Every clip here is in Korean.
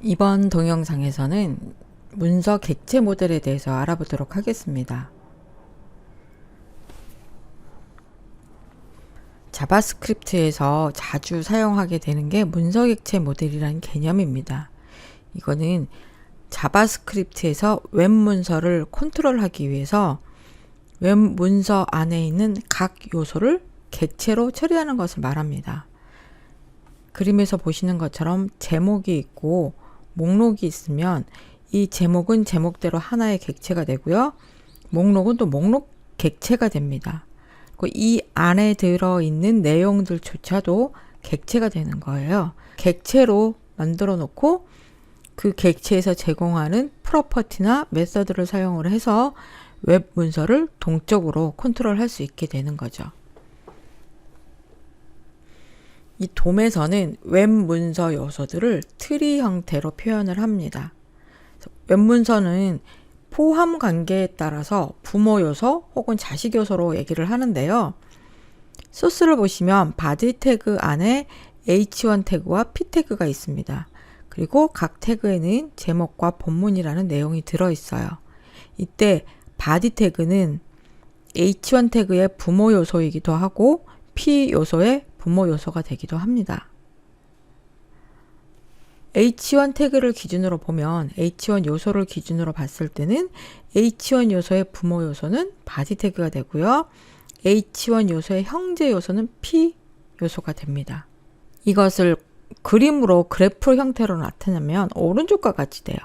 이번 동영상에서는 문서 객체 모델에 대해서 알아보도록 하겠습니다. 자바스크립트에서 자주 사용하게 되는 게 문서 객체 모델이라는 개념입니다. 이거는 자바스크립트에서 웹 문서를 컨트롤하기 위해서 웹 문서 안에 있는 각 요소를 객체로 처리하는 것을 말합니다. 그림에서 보시는 것처럼 제목이 있고 목록이 있으면 이 제목은 제목대로 하나의 객체가 되고요. 목록은 또 목록 객체가 됩니다. 이 안에 들어있는 내용들조차도 객체가 되는 거예요. 객체로 만들어 놓고 그 객체에서 제공하는 프로퍼티나 메서드를 사용을 해서 웹 문서를 동적으로 컨트롤할 수 있게 되는 거죠. 이 돔에서는 웹 문서 요소들을 트리 형태로 표현을 합니다. 웹 문서는 포함 관계에 따라서 부모 요소 혹은 자식 요소로 얘기를 하는데요. 소스를 보시면 바디 태그 안에 H1 태그와 P 태그가 있습니다. 그리고 각 태그에는 제목과 본문이라는 내용이 들어있어요. 이때 바디 태그는 H1 태그의 부모 요소이기도 하고 P 요소의 부모 요소가 되기도 합니다. H1 태그를 기준으로 보면 H1 요소를 기준으로 봤을 때는 H1 요소의 부모 요소는 바디 태그가 되고요. H1 요소의 형제 요소는 P 요소가 됩니다. 이것을 그림으로 그래프 형태로 나타내면 오른쪽과 같이 돼요.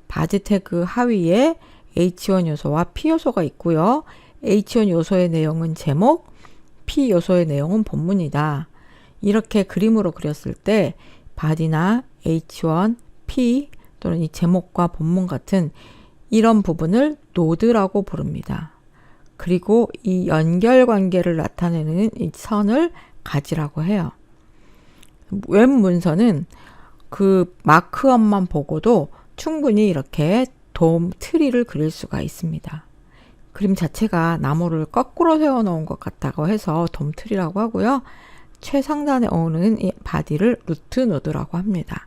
바디 태그 하위에 H1 요소와 P 요소가 있고요. H1 요소의 내용은 제목, P 요소의 내용은 본문이다. 이렇게 그림으로 그렸을 때 바디나 H1, P 또는 이 제목과 본문 같은 이런 부분을 노드라고 부릅니다. 그리고 이 연결 관계를 나타내는 이 선을 가지라고 해요. 웹 문서는 그 마크업만 보고도 충분히 이렇게 돔 트리를 그릴 수가 있습니다. 그림 자체가 나무를 거꾸로 세워 놓은 것 같다고 해서 돔 트리라고 하고요. 최상단에 오는 이 바디를 루트 노드라고 합니다.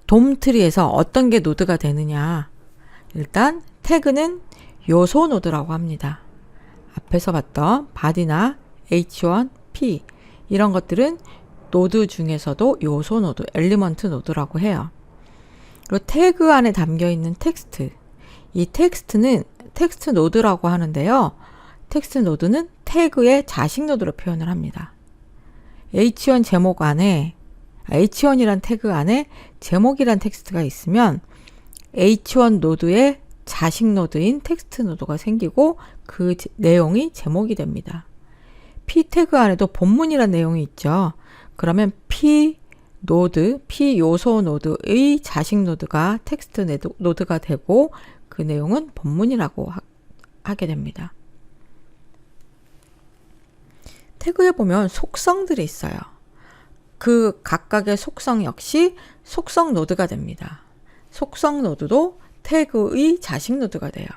돔 트리에서 어떤 게 노드가 되느냐? 일단 태그는 요소 노드라고 합니다. 앞에서 봤던 바디나 H1, P 이런 것들은 노드 중에서도 요소 노드, 엘리먼트 노드라고 해요. 그리고 태그 안에 담겨 있는 텍스트, 이 텍스트는 텍스트 노드라고 하는데요. 텍스트 노드는 태그의 자식 노드로 표현을 합니다. H1 제목 안에 H1이란 태그 안에 제목이란 텍스트가 있으면 H1 노드의 자식 노드인 텍스트 노드가 생기고 그 내용이 제목이 됩니다. P 태그 안에도 본문이란 내용이 있죠. 그러면 P 노드, P 요소 노드의 자식 노드가 텍스트 노드가 되고 그 내용은 본문이라고 하게 됩니다. 태그에 보면 속성들이 있어요. 그 각각의 속성 역시 속성 노드가 됩니다. 속성 노드도 태그의 자식 노드가 돼요.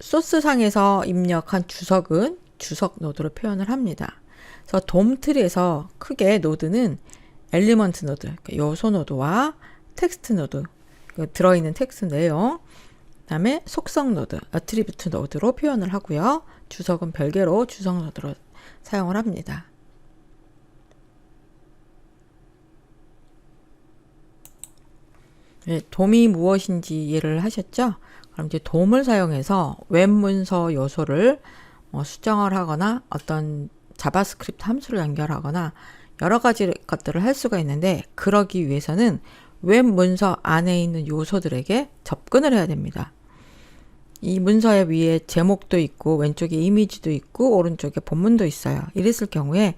소스상에서 입력한 주석은 주석 노드로 표현을 합니다. 그래서 돔 트리에서 크게 노드는 엘리먼트 노드, 요소 노드와 텍스트 노드, 들어있는 텍스트 내용, 그 다음에 속성 노드, 어트리뷰트 노드로 표현을 하고요. 주석은 별개로 주석 노드로 사용을 합니다. 네, 돔이 무엇인지 이해를 하셨죠? 그럼 이제 돔을 사용해서 웹 문서 요소를 수정을 하거나 어떤 자바스크립트 함수를 연결하거나 여러 가지 것들을 할 수가 있는데 그러기 위해서는 웹 문서 안에 있는 요소들에게 접근을 해야 됩니다. 이 문서의 위에 제목도 있고 왼쪽에 이미지도 있고 오른쪽에 본문도 있어요. 이랬을 경우에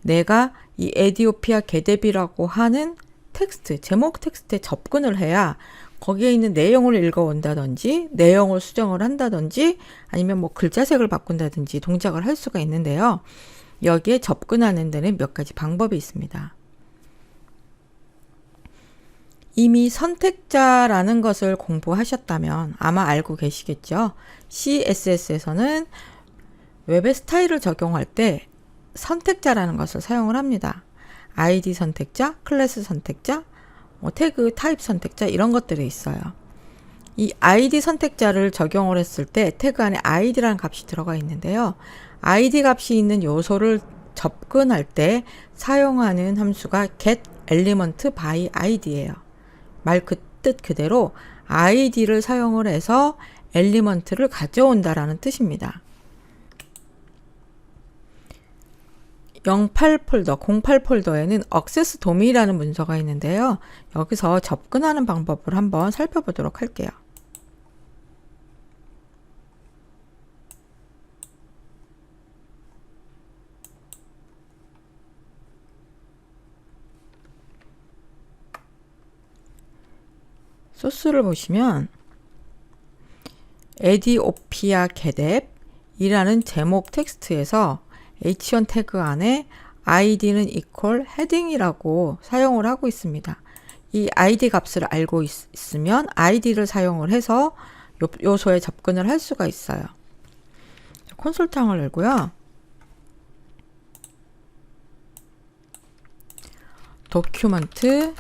내가 이 에디오피아 게데비라고 하는 텍스트, 제목 텍스트에 접근을 해야 거기에 있는 내용을 읽어온다든지 내용을 수정을 한다든지 아니면 뭐 글자색을 바꾼다든지 동작을 할 수가 있는데요. 여기에 접근하는 데는 몇 가지 방법이 있습니다. 이미 선택자라는 것을 공부하셨다면 아마 알고 계시겠죠. CSS에서는 웹의 스타일을 적용할 때 선택자라는 것을 사용을 합니다. ID 선택자, 클래스 선택자, 태그 타입 선택자 이런 것들이 있어요. 이 ID 선택자를 적용을 했을 때 태그 안에 ID라는 값이 들어가 있는데요. ID 값이 있는 요소를 접근할 때 사용하는 함수가 get element by id예요. 말 그 뜻 그대로 id를 사용을 해서 엘리먼트를 가져온다라는 뜻입니다. 08 폴더, 08 폴더에는 액세스 도미라는 문서가 있는데요. 여기서 접근하는 방법을 한번 살펴보도록 할게요. 소스를 보시면 에디오피아 게뎁 이라는 제목 텍스트에서 h1 태그 안에 id는 equal heading이라고 사용을 하고 있습니다. 이 id 값을 알고 있으면 id를 사용을 해서 요소에 접근을 할 수가 있어요. 콘솔 창을 열고요. 도큐먼트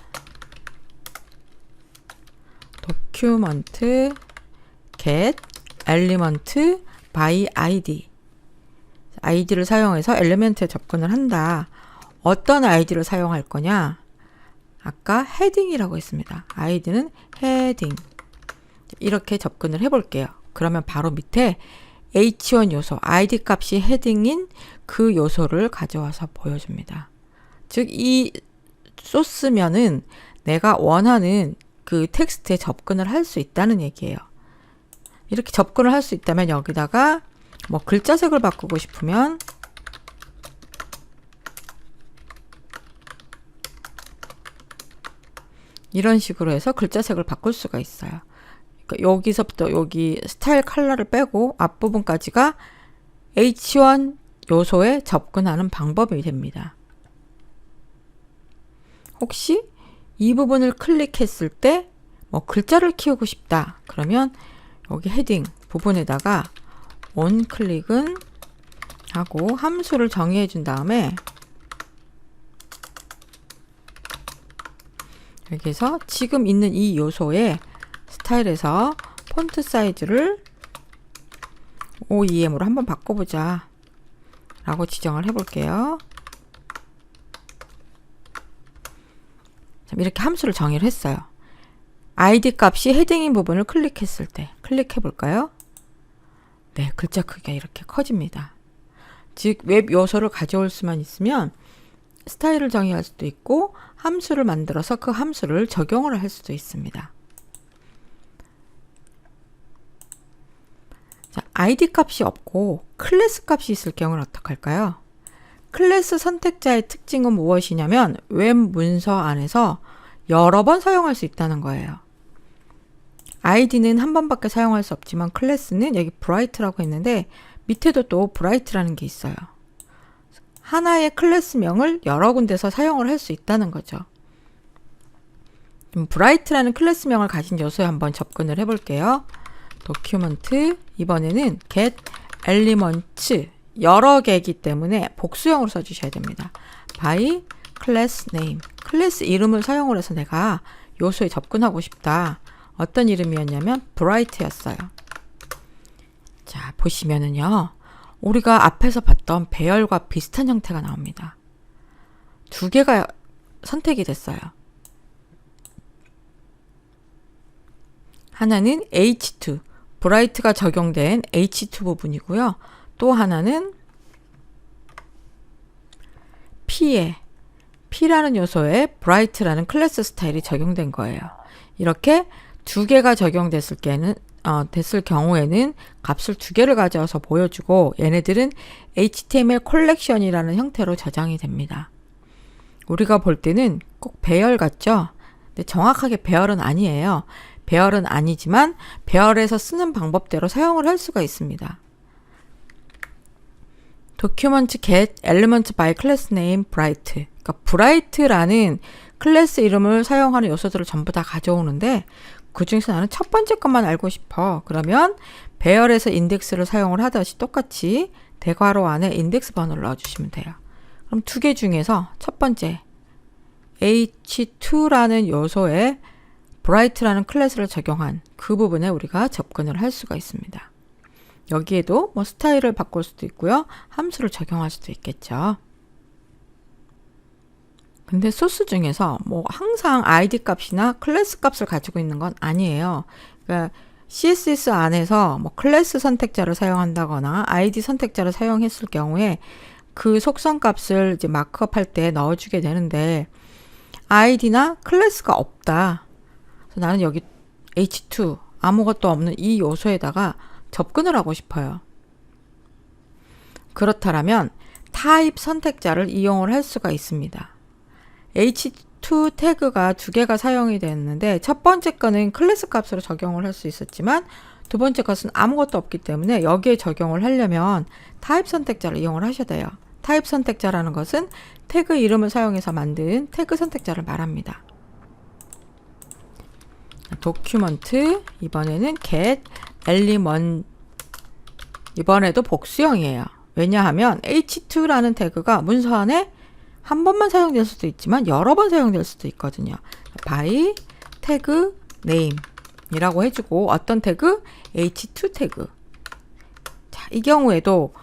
get element by id id를 사용해서 엘리먼트에 접근을 한다. 어떤 id를 사용할 거냐? 아까 헤딩이라고 했습니다. id는 헤딩. 이렇게 접근을 해볼게요. 그러면 바로 밑에 h1 요소, id 값이 헤딩인 그 요소를 가져와서 보여줍니다. 즉, 이 소스면은 내가 원하는 그 텍스트에 접근을 할 수 있다는 얘기예요. 이렇게 접근을 할 수 있다면 여기다가 뭐 글자색을 바꾸고 싶으면 이런 식으로 해서 글자색을 바꿀 수가 있어요. 그러니까 여기서부터 여기 스타일 컬러를 빼고 앞부분까지가 H1 요소에 접근하는 방법이 됩니다. 혹시 이 부분을 클릭했을 때 뭐 글자를 키우고 싶다. 그러면 여기 헤딩 부분에다가 원 클릭은 하고 함수를 정의해 준 다음에 여기서 지금 있는 이 요소의 스타일에서 폰트 사이즈를 OEM으로 한번 바꿔보자 라고 지정을 해볼게요. 이렇게 함수를 정의를 했어요. id 값이 헤딩인 부분을 클릭했을 때 클릭해 볼까요? 네, 글자 크기가 이렇게 커집니다. 즉 웹 요소를 가져올 수만 있으면 스타일을 정의할 수도 있고 함수를 만들어서 그 함수를 적용을 할 수도 있습니다. 자, id 값이 없고 클래스 값이 있을 경우는 어떻게 할까요? 클래스 선택자의 특징은 무엇이냐면 웹 문서 안에서 여러 번 사용할 수 있다는 거예요. id는 한 번밖에 사용할 수 없지만 클래스는 여기 bright라고 했는데 밑에도 또 bright라는 게 있어요. 하나의 클래스명을 여러 군데서 사용을 할 수 있다는 거죠. bright라는 클래스명을 가진 요소에 한번 접근을 해볼게요. 도큐먼트 이번에는 get elements 여러 개이기 때문에 복수형으로 써주셔야 됩니다. by class name 클래스 이름을 사용을 해서 내가 요소에 접근하고 싶다. 어떤 이름이었냐면 bright였어요. 자, 보시면은요. 우리가 앞에서 봤던 배열과 비슷한 형태가 나옵니다. 두 개가 선택이 됐어요. 하나는 H2, bright가 적용된 H2 부분이고요. 또 하나는 P라는 요소에 bright라는 클래스 스타일이 적용된 거예요. 이렇게 두 개가 적용됐을 경우에는 값을 두 개를 가져와서 보여주고 얘네들은 HTML 컬렉션이라는 형태로 저장이 됩니다. 우리가 볼 때는 꼭 배열 같죠? 근데 정확하게 배열은 아니에요. 배열은 아니지만 배열에서 쓰는 방법대로 사용을 할 수가 있습니다. document get element by class name bright. 그러니까 bright라는 클래스 이름을 사용하는 요소들을 전부 다 가져오는데 그 중에서 나는 첫 번째 것만 알고 싶어. 그러면 배열에서 인덱스를 사용을 하듯이 똑같이 대괄호 안에 인덱스 번호를 넣어주시면 돼요. 그럼 두 개 중에서 첫 번째 h2라는 요소에 bright라는 클래스를 적용한 그 부분에 우리가 접근을 할 수가 있습니다. 여기에도 뭐 스타일을 바꿀 수도 있고요. 함수를 적용할 수도 있겠죠. 근데 소스 중에서 뭐 항상 id 값이나 클래스 값을 가지고 있는 건 아니에요. 그러니까 CSS 안에서 뭐 클래스 선택자를 사용한다거나 id 선택자를 사용했을 경우에 그 속성 값을 이제 마크업 할 때 넣어주게 되는데 id나 클래스가 없다. 그래서 나는 여기 h2 아무것도 없는 이 요소에다가 접근을 하고 싶어요. 그렇다면 타입 선택자를 이용을 할 수가 있습니다. h2 태그가 두 개가 사용이 됐는데 첫 번째 거는 클래스 값으로 적용을 할 수 있었지만 두 번째 것은 아무것도 없기 때문에 여기에 적용을 하려면 타입 선택자를 이용을 하셔야 돼요. 타입 선택자라는 것은 태그 이름을 사용해서 만든 태그 선택자를 말합니다. 도큐먼트 이번에는 get element 이번에도 복수형이에요. 왜냐하면 h2라는 태그가 문서 안에 한 번만 사용될 수도 있지만 여러 번 사용될 수도 있거든요. by 태그 name 이라고 해주고 어떤 태그? h2 태그. 자, 이 경우에도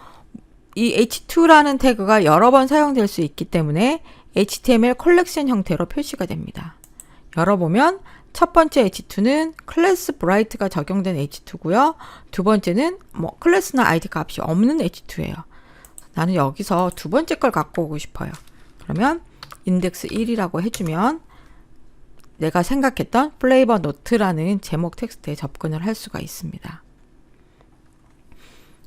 이 h2라는 태그가 여러 번 사용될 수 있기 때문에 html 컬렉션 형태로 표시가 됩니다. 열어보면 첫 번째 h2는 클래스 bright가 적용된 h2고요. 두 번째는 뭐 클래스나 id 값이 없는 h2예요. 나는 여기서 두 번째 걸 갖고 오고 싶어요. 그러면 인덱스 1이라고 해주면 내가 생각했던 플레이버 노트라는 제목 텍스트에 접근을 할 수가 있습니다.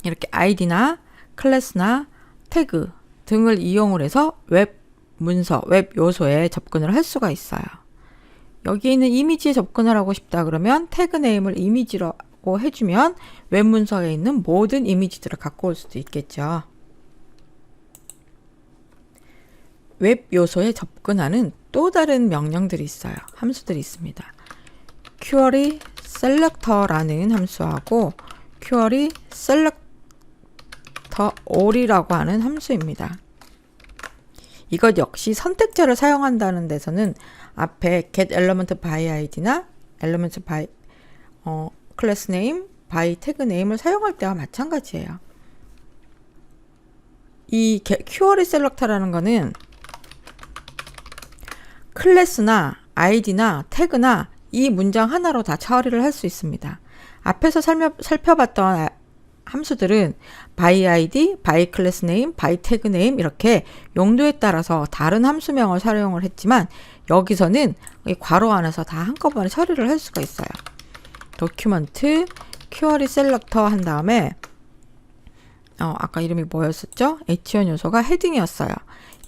이렇게 id나 클래스나 태그 등을 이용을 해서 웹 문서, 웹 요소에 접근을 할 수가 있어요. 여기 있는 이미지에 접근을 하고 싶다 그러면 태그 네임을 이미지라고 해주면 웹 문서에 있는 모든 이미지들을 갖고 올 수도 있겠죠. 웹 요소에 접근하는 또 다른 명령들이 있어요. 함수들이 있습니다. query selector라는 함수하고 query selector all이라고 하는 함수입니다. 이것 역시 선택자를 사용한다는 데서는 앞에 get element by id나 element by class name, by tag name을 사용할 때와 마찬가지예요. 이 query selector라는 거는 클래스나 id나 태그나 이 문장 하나로 다 처리를 할 수 있습니다. 앞에서 살펴봤던 함수들은 by id, by class name, by tag name 이렇게 용도에 따라서 다른 함수명을 사용을 했지만 여기서는 이 괄호 안에서 다 한꺼번에 처리를 할 수가 있어요. 도큐먼트 query selector 한 다음에 아까 이름이 뭐였었죠? h1 요소가 헤딩이었어요.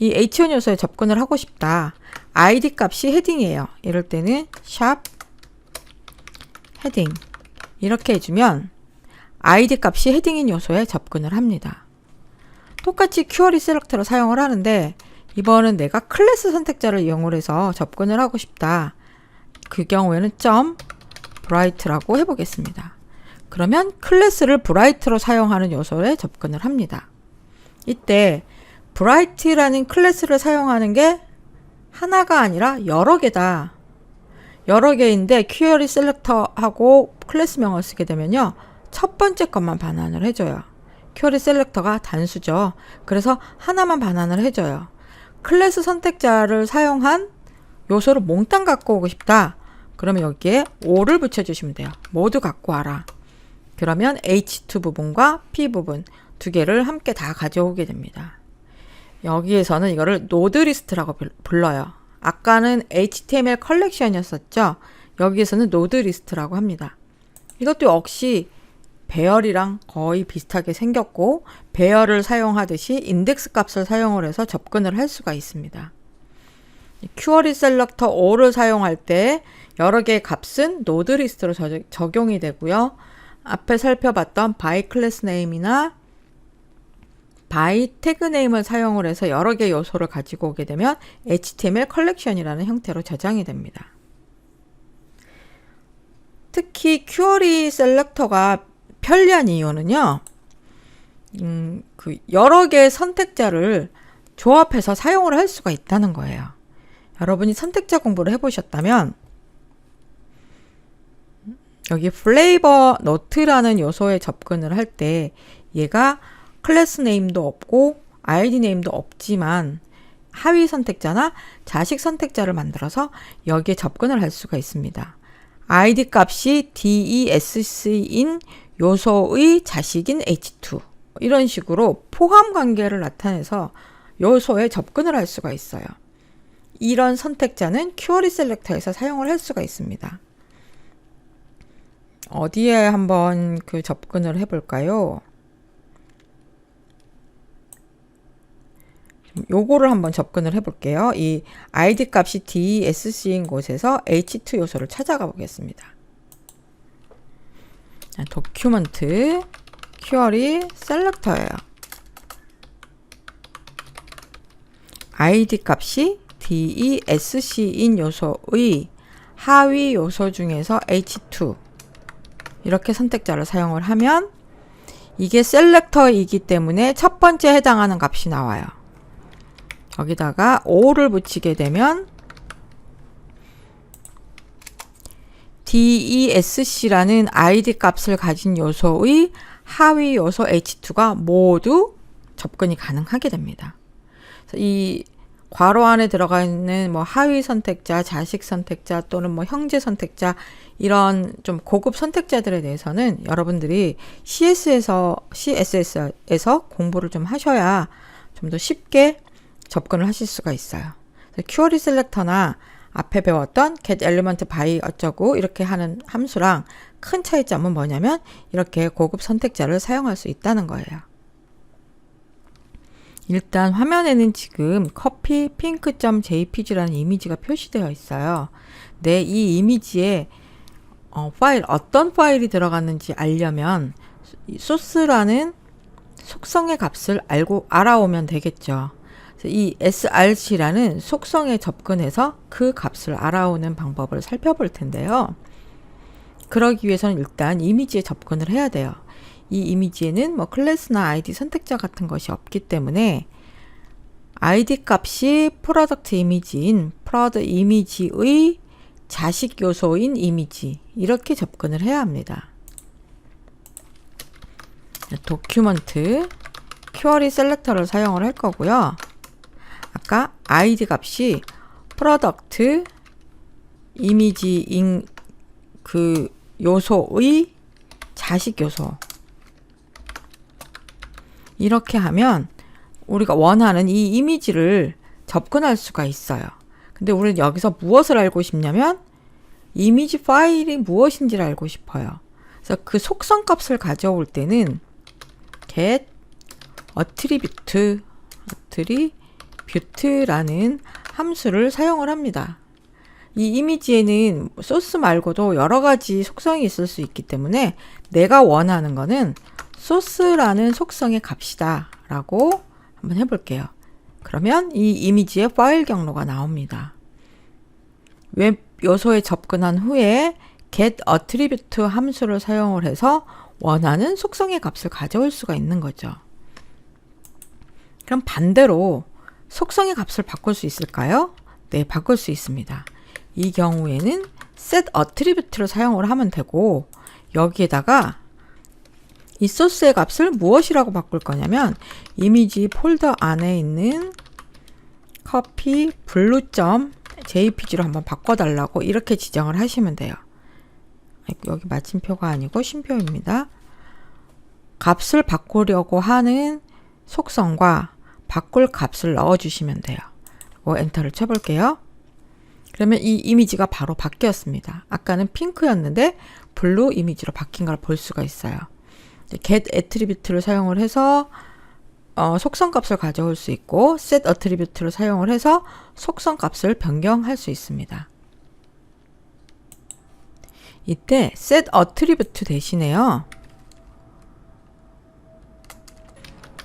이 h1 요소에 접근을 하고 싶다. id 값이 헤딩이에요. 이럴 때는 샵 헤딩 이렇게 해주면 id 값이 헤딩인 요소에 접근을 합니다. 똑같이 query selector를 사용을 하는데 이번은 내가 클래스 선택자를 이용을 해서 접근을 하고 싶다. 그 경우에는 .bright라고 해보겠습니다. 그러면 클래스를 bright로 사용하는 요소에 접근을 합니다. 이때 bright라는 클래스를 사용하는 게 하나가 아니라 여러 개다. 여러 개인데 query selector하고 클래스명을 쓰게 되면요. 첫 번째 것만 반환을 해줘요. query selector가 단수죠. 그래서 하나만 반환을 해줘요. 클래스 선택자를 사용한 요소를 몽땅 갖고 오고 싶다. 그러면 여기에 all을 붙여주시면 돼요. 모두 갖고 와라. 그러면 h2 부분과 p 부분 두 개를 함께 다 가져오게 됩니다. 여기에서는 이거를 노드 리스트라고 불러요. 아까는 HTML 컬렉션이었었죠. 여기에서는 노드 리스트라고 합니다. 이것도 역시 배열이랑 거의 비슷하게 생겼고 배열을 사용하듯이 인덱스 값을 사용을 해서 접근을 할 수가 있습니다. query selector all을 사용할 때 여러 개의 값은 노드 리스트로 적용이 되고요. 앞에 살펴봤던 by class name이나 by tag name을 사용을 해서 여러 개의 요소를 가지고 오게 되면 HTML 컬렉션이라는 형태로 저장이 됩니다. 특히 query selector가 편리한 이유는요. 여러 개의 선택자를 조합해서 사용을 할 수가 있다는 거예요. 여러분이 선택자 공부를 해보셨다면 여기 플레이버 노트라는 요소에 접근을 할 때 얘가 클래스 네임도 없고 아이디 네임도 없지만 하위 선택자나 자식 선택자를 만들어서 여기에 접근을 할 수가 있습니다. 아이디 값이 DESC인 요소의 자식인 H2 이런 식으로 포함 관계를 나타내서 요소에 접근을 할 수가 있어요. 이런 선택자는 큐어리 셀렉터에서 사용을 할 수가 있습니다. 어디에 한번 그 접근을 해볼까요? 요거를 한번 접근을 해볼게요. 이 id 값이 DESC인 곳에서 H2 요소를 찾아가 보겠습니다. 도큐먼트 큐어리 셀렉터예요. id 값이 DESC인 요소의 하위 요소 중에서 H2 이렇게 선택자를 사용을 하면 이게 셀렉터이기 때문에 첫 번째 해당하는 값이 나와요. 여기다가 5를 붙이게 되면 DESC라는 id 값을 가진 요소의 하위 요소 H2가 모두 접근이 가능하게 됩니다. 이 괄호 안에 들어가 있는 뭐 하위 선택자, 자식 선택자 또는 뭐 형제 선택자 이런 좀 고급 선택자들에 대해서는 여러분들이 CSS에서 공부를 좀 하셔야 좀 더 쉽게 접근을 하실 수가 있어요. 큐어리 셀렉터나 앞에 배웠던 get element by 어쩌고 이렇게 하는 함수랑 큰 차이점은 뭐냐면 이렇게 고급 선택자를 사용할 수 있다는 거예요. 일단 화면에는 지금 copy pink.jpg라는 이미지가 표시되어 있어요. 근데 이 이미지에 파일 어떤 파일이 들어갔는지 알려면 소스라는 속성의 값을 알아오면 되겠죠. 이 src라는 속성에 접근해서 그 값을 알아오는 방법을 살펴볼 텐데요. 그러기 위해서는 일단 이미지에 접근을 해야 돼요. 이 이미지에는 뭐 클래스나 아이디 선택자 같은 것이 없기 때문에 아이디 값이 프로덕트 이미지인 프로드 이미지의 자식 요소인 이미지 이렇게 접근을 해야 합니다. 도큐먼트 큐어리 셀렉터를 사용을 할 거고요. 아까 id 값이 프로덕트 이미지인 그 요소의 자식 요소 이렇게 하면 우리가 원하는 이 이미지를 접근할 수가 있어요. 근데 우리는 여기서 무엇을 알고 싶냐면 이미지 파일이 무엇인지를 알고 싶어요. 그래서 그 속성 값을 가져올 때는 get attribute라는 함수를 사용을 합니다. 이 이미지에는 소스 말고도 여러 가지 속성이 있을 수 있기 때문에 내가 원하는 거는 소스라는 속성의 값이다 라고 한번 해볼게요. 그러면 이 이미지의 파일 경로가 나옵니다. 웹 요소에 접근한 후에 get attribute 함수를 사용을 해서 원하는 속성의 값을 가져올 수가 있는 거죠. 그럼 반대로 속성의 값을 바꿀 수 있을까요? 네, 바꿀 수 있습니다. 이 경우에는 set attribute를 사용을 하면 되고 여기에다가 이 소스의 값을 무엇이라고 바꿀 거냐면 이미지 폴더 안에 있는 copy blue.jpg로 한번 바꿔달라고 이렇게 지정을 하시면 돼요. 여기 마침표가 아니고 쉼표입니다. 값을 바꾸려고 하는 속성과 바꿀 값을 넣어주시면 돼요. 엔터를 쳐볼게요. 그러면 이 이미지가 바로 바뀌었습니다. 아까는 핑크였는데 블루 이미지로 바뀐 걸 볼 수가 있어요. get attribute를 사용을 해서 속성 값을 가져올 수 있고 set attribute를 사용을 해서 속성 값을 변경할 수 있습니다. 이때 set attribute 대신에요.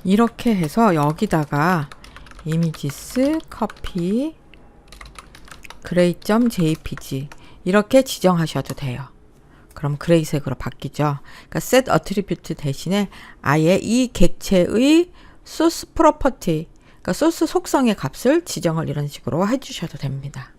이렇게 해서 여기다가 images copy gray.jpg 이렇게 지정하셔도 돼요. 그럼 그레이색으로 바뀌죠. 그러니까 set attribute 대신에 아예 이 객체의 source property 그러니까 소스 속성의 값을 지정을 이런 식으로 해주셔도 됩니다.